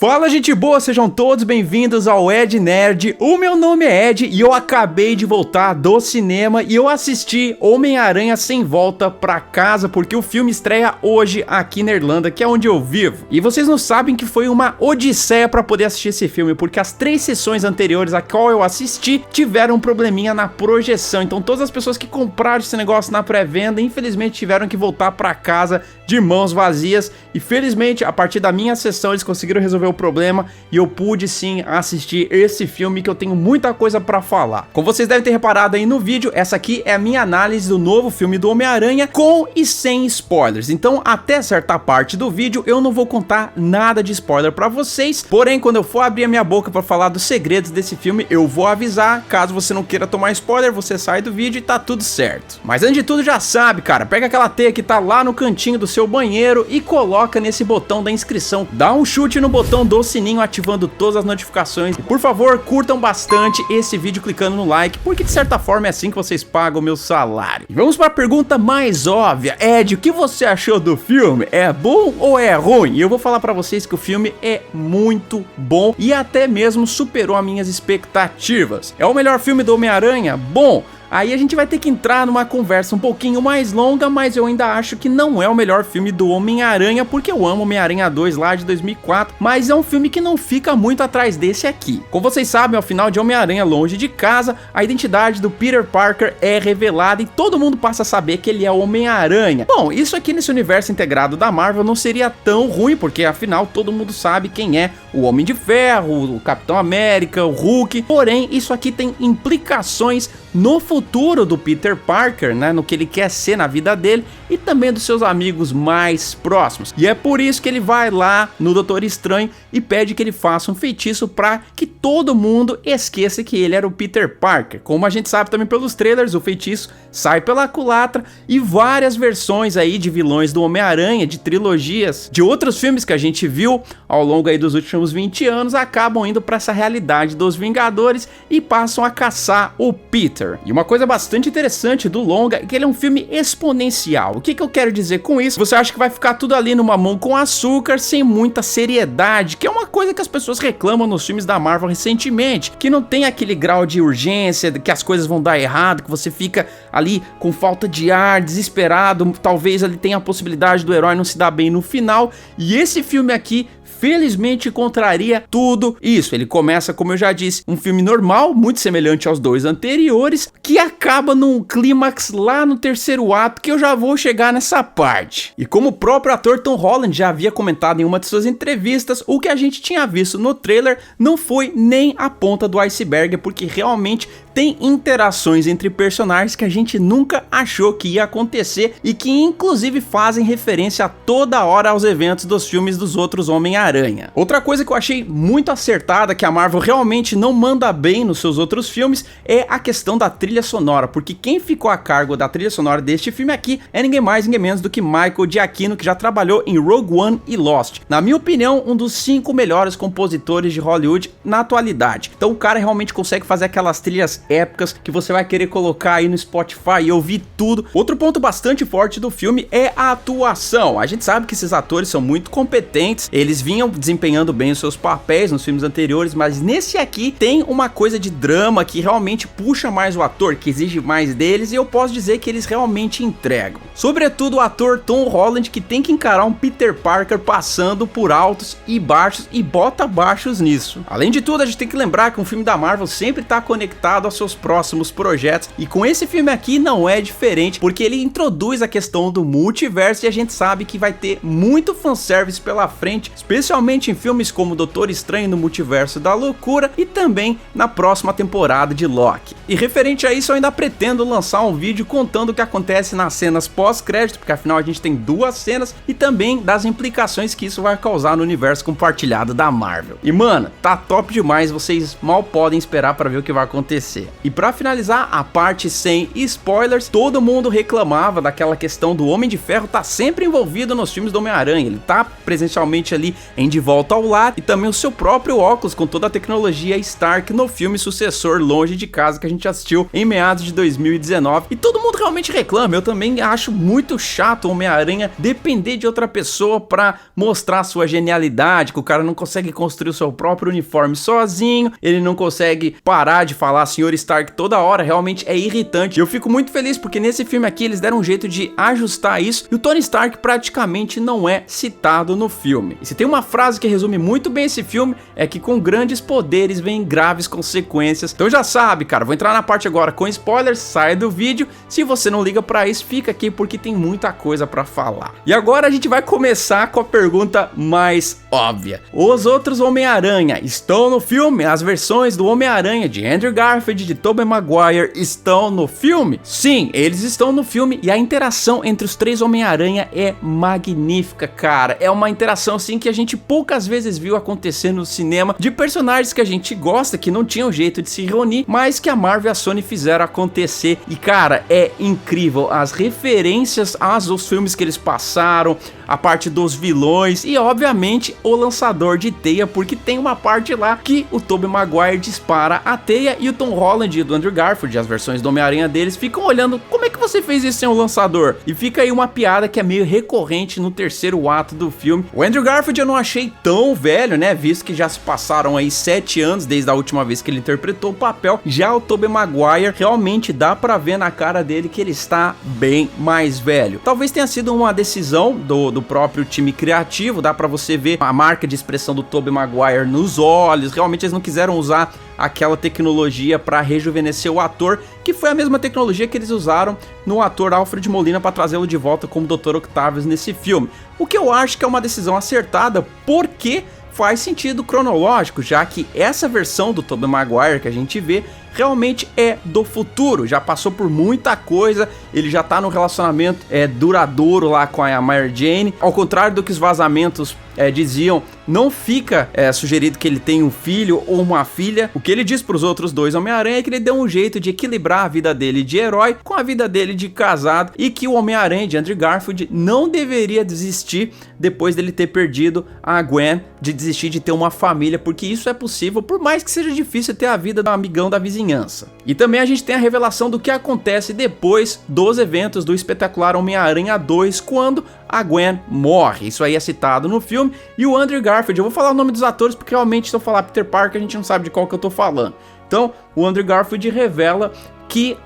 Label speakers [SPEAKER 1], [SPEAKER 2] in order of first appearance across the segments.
[SPEAKER 1] Fala, gente boa, sejam todos bem-vindos ao Ed Nerd. O meu nome é Ed e eu acabei de voltar do cinema e eu assisti Homem-Aranha Sem Volta Pra Casa porque o filme estreia hoje aqui na Irlanda, que é onde eu vivo. E vocês não sabem que foi uma odisseia pra poder assistir esse filme, porque as 3 sessões anteriores a qual eu assisti tiveram um probleminha na projeção. Então todas as pessoas que compraram esse negócio na pré-venda, infelizmente tiveram que voltar pra casa de mãos vazias. E felizmente, a partir da minha sessão, eles conseguiram resolver o problema e eu pude sim assistir esse filme que eu tenho muita coisa pra falar. Como vocês devem ter reparado aí no vídeo, essa aqui é a minha análise do novo filme do Homem-Aranha com e sem spoilers. Então até certa parte do vídeo eu não vou contar nada de spoiler pra vocês, porém quando eu for abrir a minha boca pra falar dos segredos desse filme eu vou avisar. Caso você não queira tomar spoiler, você sai do vídeo e tá tudo certo. Mas antes de tudo, já sabe, cara, pega aquela teia que tá lá no cantinho do seu banheiro e coloca nesse botão da inscrição, dá um chute no botão do sininho ativando todas as notificações e por favor curtam bastante esse vídeo clicando no like, porque de certa forma é assim que vocês pagam o meu salário. E vamos para a pergunta mais óbvia. Ed, o que você achou do filme? É bom ou é ruim? E eu vou falar para vocês que o filme é muito bom e até mesmo superou as minhas expectativas. É o melhor filme do Homem-Aranha? Bom, aí a gente vai ter que entrar numa conversa um pouquinho mais longa, mas eu ainda acho que não é o melhor filme do Homem-Aranha, porque eu amo Homem-Aranha 2 lá de 2004, mas é um filme que não fica muito atrás desse aqui. Como vocês sabem, ao final de Homem-Aranha Longe de Casa, a identidade do Peter Parker é revelada e todo mundo passa a saber que ele é o Homem-Aranha. Bom, isso aqui nesse universo integrado da Marvel não seria tão ruim, porque afinal todo mundo sabe quem é o Homem de Ferro, o Capitão América, o Hulk, porém isso aqui tem implicações no futuro do Peter Parker, né, no que ele quer ser na vida dele e também dos seus amigos mais próximos. E é por isso que ele vai lá no Doutor Estranho e pede que ele faça um feitiço para que todo mundo esqueça que ele era o Peter Parker. Como a gente sabe também pelos trailers, o feitiço sai pela culatra e várias versões aí de vilões do Homem-Aranha, de trilogias, de outros filmes que a gente viu ao longo aí dos últimos 20 anos, acabam indo para essa realidade dos Vingadores e passam a caçar o Peter. E uma coisa bastante interessante do longa é que ele é um filme exponencial. O que eu quero dizer com isso? Você acha que vai ficar tudo ali no mamão com açúcar, sem muita seriedade, que é uma coisa que as pessoas reclamam nos filmes da Marvel recentemente, que não tem aquele grau de urgência, que as coisas vão dar errado, que você fica ali com falta de ar, desesperado, talvez ali tenha a possibilidade do herói não se dar bem no final, e esse filme aqui felizmente contraria tudo isso. Ele começa, como eu já disse, um filme normal, muito semelhante aos 2 anteriores, que acaba num clímax lá no 3º ato, que eu já vou chegar nessa parte. E como o próprio ator Tom Holland já havia comentado em uma de suas entrevistas, o que a gente tinha visto no trailer não foi nem a ponta do iceberg, porque realmente tem interações entre personagens que a gente nunca achou que ia acontecer e que inclusive fazem referência a toda hora aos eventos dos filmes dos outros Homem-Aranha. Outra coisa que eu achei muito acertada, que a Marvel realmente não manda bem nos seus outros filmes, é a questão da trilha sonora, porque quem ficou a cargo da trilha sonora deste filme aqui é ninguém mais, ninguém menos do que Michael Giacchino, que já trabalhou em Rogue One e Lost. Na minha opinião, um dos 5 melhores compositores de Hollywood na atualidade. Então o cara realmente consegue fazer aquelas trilhas épicas que você vai querer colocar aí no Spotify e ouvir tudo. Outro ponto bastante forte do filme é a atuação. A gente sabe que esses atores são muito competentes, eles vinham desempenhando bem os seus papéis nos filmes anteriores, mas nesse aqui tem uma coisa de drama que realmente puxa mais o ator, que exige mais deles, e eu posso dizer que eles realmente entregam. Sobretudo o ator Tom Holland, que tem que encarar um Peter Parker passando por altos e baixos e bota baixos nisso. Além de tudo, a gente tem que lembrar que um filme da Marvel sempre está conectado aos seus próximos projetos, e com esse filme aqui não é diferente, porque ele introduz a questão do multiverso e a gente sabe que vai ter muito fanservice pela frente, especialmente em filmes como Doutor Estranho no Multiverso da Loucura e também na próxima temporada de Loki. E referente a isso, eu ainda pretendo lançar um vídeo contando o que acontece nas cenas pós-crédito, porque afinal a gente tem 2 cenas, e também das implicações que isso vai causar no universo compartilhado da Marvel. E mano, tá top demais, vocês mal podem esperar para ver o que vai acontecer. E para finalizar a parte sem spoilers, todo mundo reclamava daquela questão do Homem de Ferro tá sempre envolvido nos filmes do Homem-Aranha, ele tá presencialmente ali em De Volta ao Lar e também o seu próprio óculos com toda a tecnologia Stark no filme sucessor Longe de Casa que a gente assistiu em meados de 2019. E todo mundo realmente reclama, eu também acho muito chato o Homem-Aranha depender de outra pessoa pra mostrar sua genialidade, que o cara não consegue construir o seu próprio uniforme sozinho, ele não consegue parar de falar Sr. Stark toda hora, realmente é irritante. Eu fico muito feliz porque nesse filme aqui eles deram um jeito de ajustar isso e o Tony Stark praticamente não é citado no filme. E se tem uma frase que resume muito bem esse filme, é que com grandes poderes vem graves consequências. Então já sabe, cara, vou entrar na parte agora com spoilers, sai do vídeo. Se você não liga pra isso, fica aqui porque tem muita coisa pra falar. E agora a gente vai começar com a pergunta mais óbvia. Os outros Homem-Aranha estão no filme? As versões do Homem-Aranha de Andrew Garfield e de Tobey Maguire estão no filme? Sim, eles estão no filme e a interação entre os três Homem-Aranha é magnífica, cara. É uma interação assim que a gente poucas vezes viu acontecer no cinema, de personagens que a gente gosta, que não tinham jeito de se reunir, mas que a Marvel e a Sony fizeram acontecer. E cara, é incrível as referências aos filmes que eles passaram, a parte dos vilões e obviamente o lançador de teia, porque tem uma parte lá que o Tobey Maguire dispara a teia e o Tom Holland e o Andrew Garfield, as versões do Homem-Aranha deles, ficam olhando como é que você fez isso sem o lançador? E fica aí uma piada que é meio recorrente no terceiro ato do filme. O Andrew Garfield eu não achei tão velho, né, visto que já se passaram aí 7 anos desde a última vez que ele interpretou o papel. Já o Tobey Maguire realmente dá pra ver na cara dele que ele está bem mais velho. Talvez tenha sido uma decisão do próprio time criativo, dá pra você ver a marca de expressão do Tobey Maguire nos olhos. Realmente eles não quiseram usar aquela tecnologia para rejuvenescer o ator, que foi a mesma tecnologia que eles usaram no ator Alfred Molina para trazê-lo de volta como Dr. Octavius nesse filme. O que eu acho que é uma decisão acertada, porque faz sentido cronológico, já que essa versão do Tobey Maguire que a gente vê realmente é do futuro, já passou por muita coisa, ele já tá num relacionamento duradouro lá com a Mary Jane, ao contrário do que os vazamentos diziam, não fica sugerido que ele tem um filho ou uma filha. O que ele diz pros outros dois Homem-Aranha é que ele deu um jeito de equilibrar a vida dele de herói com a vida dele de casado, e que o Homem-Aranha de Andrew Garfield não deveria desistir depois dele ter perdido a Gwen, de desistir de ter uma família, porque isso é possível, por mais que seja difícil ter a vida do amigão da vizinhança. E também a gente tem a revelação do que acontece depois dos eventos do espetacular Homem-Aranha 2, quando a Gwen morre. Isso aí é citado no filme. E o Andrew Garfield, eu vou falar o nome dos atores porque realmente se eu falar Peter Parker a gente não sabe de qual que eu tô falando. Então o Andrew Garfield revela que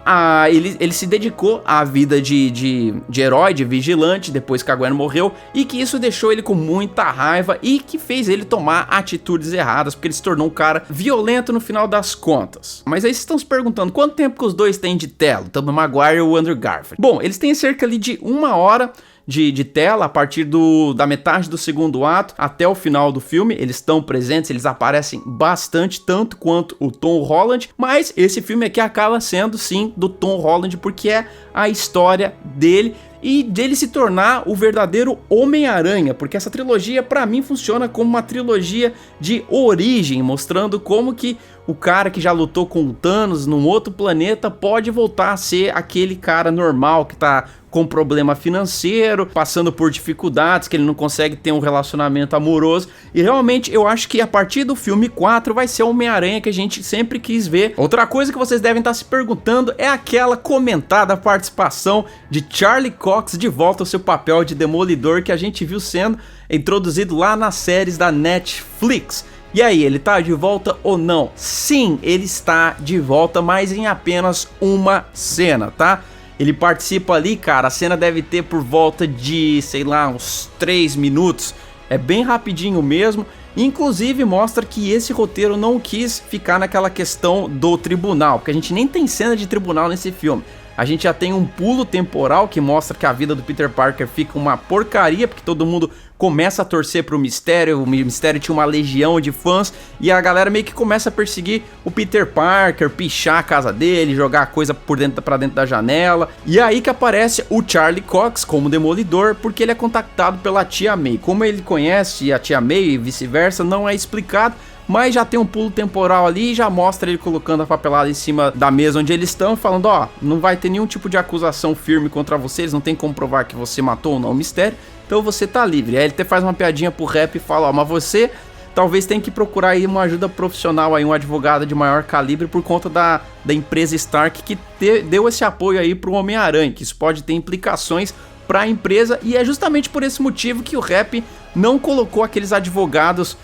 [SPEAKER 1] ele se dedicou à vida de herói, de vigilante, depois que a Gwen morreu, e que isso deixou ele com muita raiva e que fez ele tomar atitudes erradas, porque ele se tornou um cara violento no final das contas. Mas aí vocês estão se perguntando, quanto tempo que os dois têm de tela, o Tobey Maguire e o Andrew Garfield? Bom, eles têm cerca ali de 1 hora de tela, a partir da metade do segundo ato até o final do filme. Eles estão presentes, eles aparecem bastante, tanto quanto o Tom Holland, mas esse filme aqui acaba sendo sim do Tom Holland, porque é a história dele e dele se tornar o verdadeiro Homem-Aranha, porque essa trilogia pra mim funciona como uma trilogia de origem, mostrando como que o cara que já lutou com o Thanos num outro planeta pode voltar a ser aquele cara normal que tá com problema financeiro, passando por dificuldades, que ele não consegue ter um relacionamento amoroso. E realmente eu acho que a partir do filme 4 vai ser o Homem-Aranha que a gente sempre quis ver. Outra coisa que vocês devem estar se perguntando é aquela comentada participação de Charlie Cox de volta ao seu papel de Demolidor, que a gente viu sendo introduzido lá nas séries da Netflix. E aí, ele tá de volta ou não? Sim, ele está de volta, mas em apenas uma cena, tá? Ele participa ali, cara, a cena deve ter por volta de, sei lá, uns 3 minutos. É bem rapidinho mesmo. Inclusive mostra que esse roteiro não quis ficar naquela questão do tribunal, porque a gente nem tem cena de tribunal nesse filme. A gente já tem um pulo temporal que mostra que a vida do Peter Parker fica uma porcaria, porque todo mundo começa a torcer pro Mistério, o Mistério tinha uma legião de fãs, e a galera meio que começa a perseguir o Peter Parker, pichar a casa dele, jogar coisa pra dentro da janela, e aí que aparece o Charlie Cox como Demolidor, porque ele é contactado pela Tia May. Como ele conhece a Tia May e vice-versa, não é explicado, mas já tem um pulo temporal ali e já mostra ele colocando a papelada em cima da mesa onde eles estão, falando, ó, não vai ter nenhum tipo de acusação firme contra você, eles não tem como provar que você matou ou não o mistério, então você tá livre. Aí ele até faz uma piadinha pro Rap e fala, ó, mas você talvez tenha que procurar aí uma ajuda profissional, aí um advogado de maior calibre por conta da empresa Stark que deu esse apoio aí pro Homem-Aranha, que isso pode ter implicações para a empresa, e é justamente por esse motivo que o Rap não colocou aqueles advogados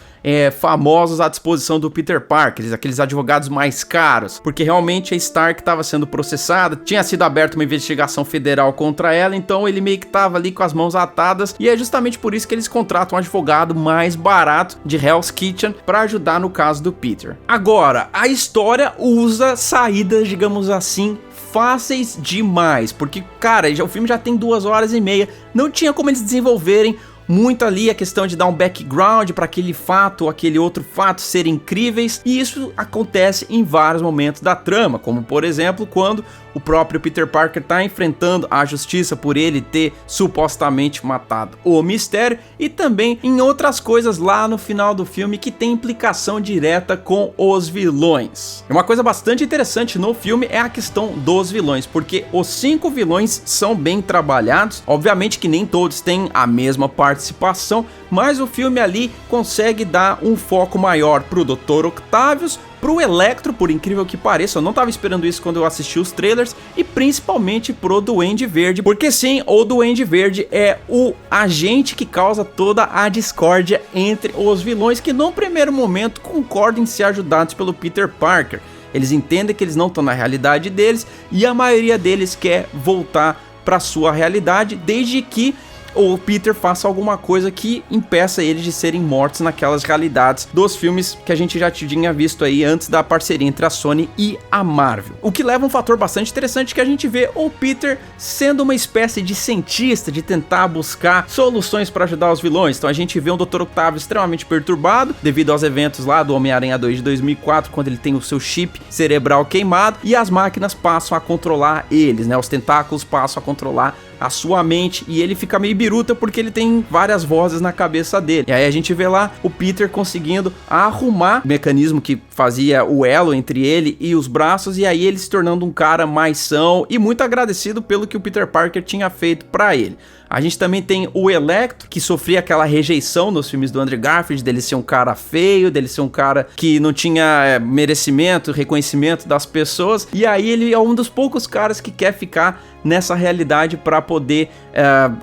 [SPEAKER 1] famosos à disposição do Peter Parker, aqueles advogados mais caros, porque realmente a Stark estava sendo processada, tinha sido aberta uma investigação federal contra ela, então ele meio que estava ali com as mãos atadas, e é justamente por isso que eles contratam um advogado mais barato de Hell's Kitchen para ajudar no caso do Peter. Agora, a história usa saídas, digamos assim, fáceis demais, porque, cara, o filme já tem 2 horas e meia, não tinha como eles desenvolverem muito ali a questão de dar um background para aquele fato ou aquele outro fato serem incríveis, e isso acontece em vários momentos da trama, como por exemplo quando o próprio Peter Parker está enfrentando a justiça por ele ter supostamente matado o mistério, e também em outras coisas lá no final do filme que tem implicação direta com os vilões. Uma coisa bastante interessante no filme é a questão dos vilões, porque os 5 vilões são bem trabalhados, obviamente que nem todos têm a mesma participação, mas o filme ali consegue dar um foco maior pro Dr. Octavius, pro Electro, por incrível que pareça, eu não tava esperando isso quando eu assisti os trailers, e principalmente pro Duende Verde, porque sim, o Duende Verde é o agente que causa toda a discórdia entre os vilões, que no primeiro momento concordam em ser ajudados pelo Peter Parker. Eles entendem que eles não estão na realidade deles, e a maioria deles quer voltar para sua realidade, desde que o Peter faça alguma coisa que impeça eles de serem mortos naquelas realidades dos filmes que a gente já tinha visto aí antes da parceria entre a Sony e a Marvel. O que leva a um fator bastante interessante, que a gente vê o Peter sendo uma espécie de cientista, de tentar buscar soluções para ajudar os vilões. Então a gente vê um Dr. Octavius extremamente perturbado devido aos eventos lá do Homem-Aranha 2 de 2004, quando ele tem o seu chip cerebral queimado e as máquinas passam a controlar eles, né? Os tentáculos passam a controlar a sua mente, e ele fica meio biruta porque ele tem várias vozes na cabeça dele. E aí a gente vê lá o Peter conseguindo arrumar o mecanismo que fazia o elo entre ele e os braços, e aí ele se tornando um cara mais são e muito agradecido pelo que o Peter Parker tinha feito pra ele. A gente também tem o Electro, que sofria aquela rejeição nos filmes do Andrew Garfield, dele ser um cara feio, dele ser um cara que não tinha merecimento, reconhecimento das pessoas, e aí ele é um dos poucos caras que quer ficar nessa realidade para poder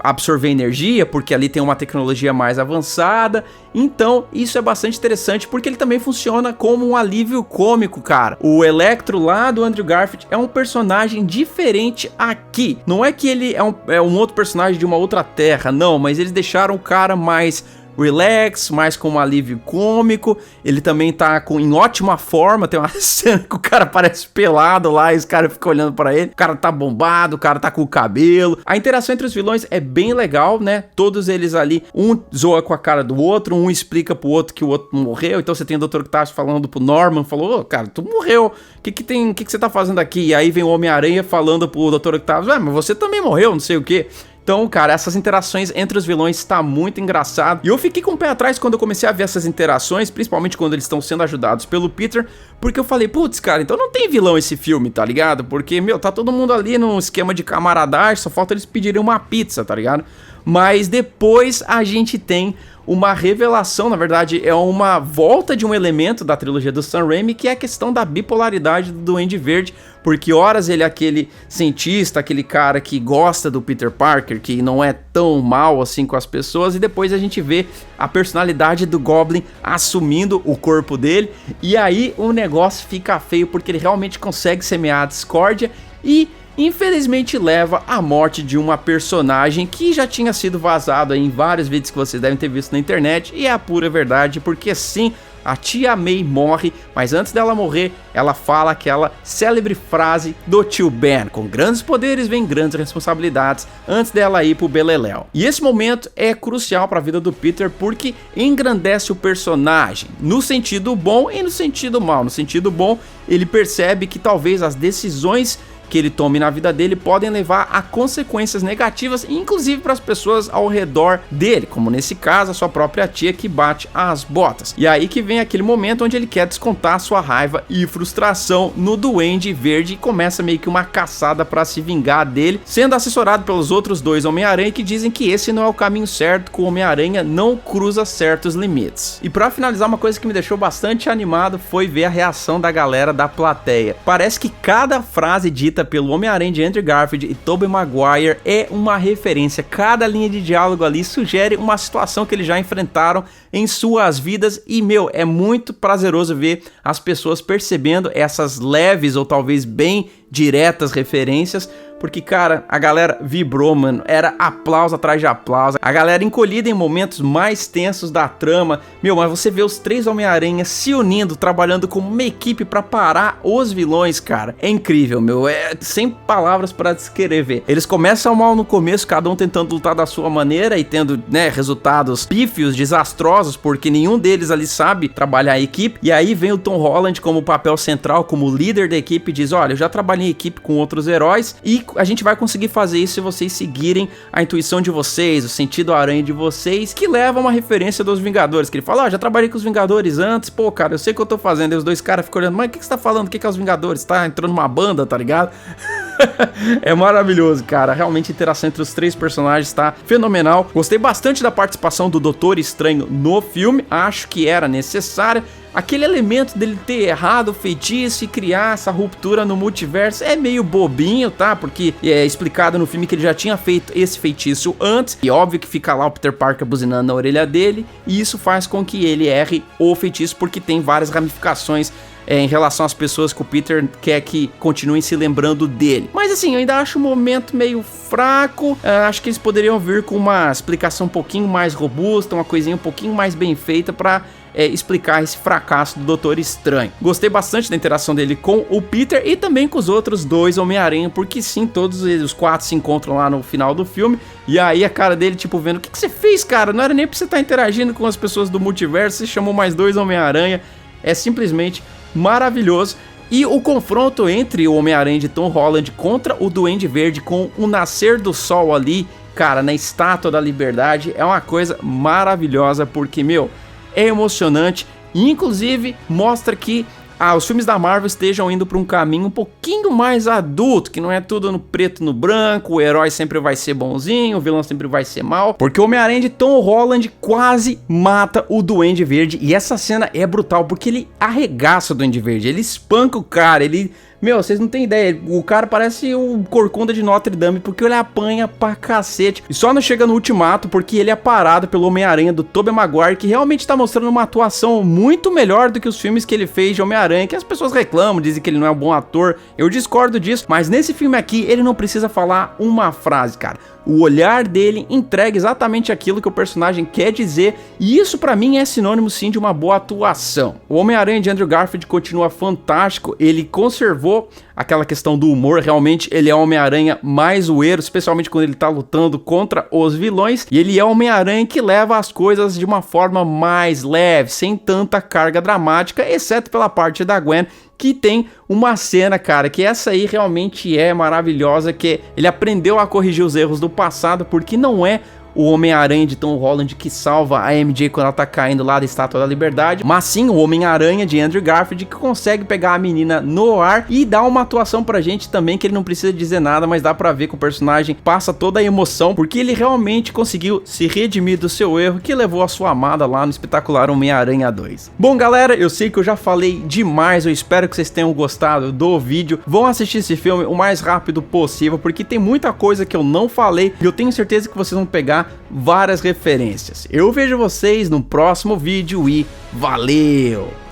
[SPEAKER 1] absorver energia, porque ali tem uma tecnologia mais avançada. Então isso é bastante interessante, porque ele também funciona como um alívio cômico, cara. O Electro lá do Andrew Garfield é um personagem diferente aqui. Não é que ele é um outro personagem de uma outra terra, não, mas eles deixaram o cara mais relax, mais com um alívio cômico. Ele também tá em ótima forma. Tem uma cena que o cara parece pelado lá e os caras ficam olhando pra ele. O cara tá bombado, o cara tá com o cabelo. A interação entre os vilões é bem legal, né? Todos eles ali, um zoa com a cara do outro, um explica pro outro que o outro morreu. Então você tem o Dr. Octavius falando pro Norman, falou, ô, cara, tu morreu, o que você tá fazendo aqui? E aí vem o Homem-Aranha falando pro Dr. Octavius, mas você também morreu, não sei o que. Então, cara, essas interações entre os vilões tá muito engraçado. E eu fiquei com o pé atrás quando eu comecei a ver essas interações, principalmente quando eles estão sendo ajudados pelo Peter, porque eu falei, putz, cara, então não tem vilão esse filme, tá ligado? Porque, meu, tá todo mundo ali num esquema de camaradagem, só falta eles pedirem uma pizza, tá ligado? Mas depois a gente tem uma revelação, na verdade é uma volta de um elemento da trilogia do Sam Raimi, que é a questão da bipolaridade do Duende Verde, porque horas ele é aquele cientista, aquele cara que gosta do Peter Parker, que não é tão mal assim com as pessoas, e depois a gente vê a personalidade do Goblin assumindo o corpo dele, e aí o negócio fica feio, porque ele realmente consegue semear a discórdia e infelizmente leva à morte de uma personagem que já tinha sido vazado em vários vídeos que vocês devem ter visto na internet, e é a pura verdade, porque sim, a tia May morre, mas antes dela morrer, ela fala aquela célebre frase do tio Ben, com grandes poderes vem grandes responsabilidades, antes dela ir pro Beleléu. E esse momento é crucial para a vida do Peter, porque engrandece o personagem, no sentido bom e no sentido mal. No sentido bom, ele percebe que talvez as decisões que ele tome na vida dele podem levar a consequências negativas, inclusive para as pessoas ao redor dele, como nesse caso a sua própria tia que bate as botas. E aí que vem aquele momento onde ele quer descontar sua raiva e frustração no Duende Verde e começa meio que uma caçada para se vingar dele, sendo assessorado pelos outros dois Homem-Aranha que dizem que esse não é o caminho certo, que o Homem-Aranha não cruza certos limites. E para finalizar, uma coisa que me deixou bastante animado foi ver a reação da galera da plateia. Parece que cada frase dita pelo Homem-Aranha de Andrew Garfield e Tobey Maguire é uma referência. Cada linha de diálogo ali sugere uma situação que eles já enfrentaram em suas vidas e, meu, é muito prazeroso ver as pessoas percebendo essas leves ou talvez bem diretas referências, porque, cara, a galera vibrou, mano, era aplauso atrás de aplauso, a galera encolhida em momentos mais tensos da trama, meu, mas você vê os três Homem-Aranha se unindo, trabalhando como uma equipe pra parar os vilões, cara, é incrível, meu, é sem palavras pra descrever. Eles começam mal no começo, cada um tentando lutar da sua maneira e tendo, né, resultados pífios, desastrosos, porque nenhum deles ali sabe trabalhar a equipe, e aí vem o Tom Holland como papel central, como líder da equipe, e diz, olha, eu já trabalhei em equipe com outros heróis, e a gente vai conseguir fazer isso se vocês seguirem a intuição de vocês, o sentido aranha de vocês, que leva a uma referência dos Vingadores, que ele fala, ó, já trabalhei com os Vingadores antes, pô, cara, eu sei o que eu tô fazendo, e os dois caras ficam olhando, mas o que você tá falando, o que é os Vingadores, tá entrando numa banda, tá ligado? É maravilhoso, cara, realmente a interação entre os três personagens tá fenomenal, gostei bastante da participação do Doutor Estranho no filme, acho que era necessária. Aquele elemento dele ter errado o feitiço e criar essa ruptura no multiverso é meio bobinho, tá? Porque é explicado no filme que ele já tinha feito esse feitiço antes. E óbvio que fica lá o Peter Parker buzinando na orelha dele. E isso faz com que ele erre o feitiço, porque tem várias ramificações em relação às pessoas que o Peter quer que continuem se lembrando dele. Mas assim, eu ainda acho o momento meio fraco. Acho que eles poderiam vir com uma explicação um pouquinho mais robusta, uma coisinha um pouquinho mais bem feita pra explicar esse fracasso do Doutor Estranho. Gostei bastante da interação dele com o Peter e também com os outros dois Homem-Aranha, porque sim, todos os quatro se encontram lá no final do filme, e aí a cara dele, tipo, vendo, o que você fez, cara? Não era nem pra você estar interagindo com as pessoas do multiverso, você chamou mais dois Homem-Aranha, é simplesmente maravilhoso. E o confronto entre o Homem-Aranha de Tom Holland contra o Duende Verde com o nascer do sol ali, cara, na Estátua da Liberdade, é uma coisa maravilhosa, porque, meu, é emocionante e inclusive mostra que os filmes da Marvel estejam indo para um caminho um pouquinho mais adulto, que não é tudo no preto no branco, o herói sempre vai ser bonzinho, o vilão sempre vai ser mal, porque o Homem-Aranha de Tom Holland quase mata o Duende Verde, e essa cena é brutal, porque ele arregaça o Duende Verde, ele espanca o cara, ele... Meu, vocês não tem ideia, o cara parece o Corcunda de Notre Dame, porque ele apanha pra cacete. E só não chega no Ultimato porque ele é parado pelo Homem-Aranha do Tobey Maguire, que realmente tá mostrando uma atuação muito melhor do que os filmes que ele fez de Homem-Aranha, que as pessoas reclamam, dizem que ele não é um bom ator. Eu discordo disso, mas nesse filme aqui ele não precisa falar uma frase, cara. O olhar dele entrega exatamente aquilo que o personagem quer dizer, e isso pra mim é sinônimo sim de uma boa atuação. O Homem-Aranha de Andrew Garfield continua fantástico, ele conservou aquela questão do humor, realmente ele é o Homem-Aranha mais zoeiro, especialmente quando ele tá lutando contra os vilões, e ele é o Homem-Aranha que leva as coisas de uma forma mais leve, sem tanta carga dramática, exceto pela parte da Gwen, que tem uma cena, cara, que essa aí realmente é maravilhosa, que ele aprendeu a corrigir os erros do passado, porque não é o Homem-Aranha de Tom Holland que salva a MJ quando ela tá caindo lá da Estátua da Liberdade, mas sim o Homem-Aranha de Andrew Garfield, que consegue pegar a menina no ar e dar uma atuação pra gente também, que ele não precisa dizer nada, mas dá pra ver que o personagem passa toda a emoção, porque ele realmente conseguiu se redimir do seu erro, que levou a sua amada lá no espetacular Homem-Aranha 2. Bom, galera, eu sei que eu já falei demais, eu espero que vocês tenham gostado do vídeo. Vão assistir esse filme o mais rápido possível, porque tem muita coisa que eu não falei, e eu tenho certeza que vocês vão pegar várias referências. Eu vejo vocês no próximo vídeo e valeu!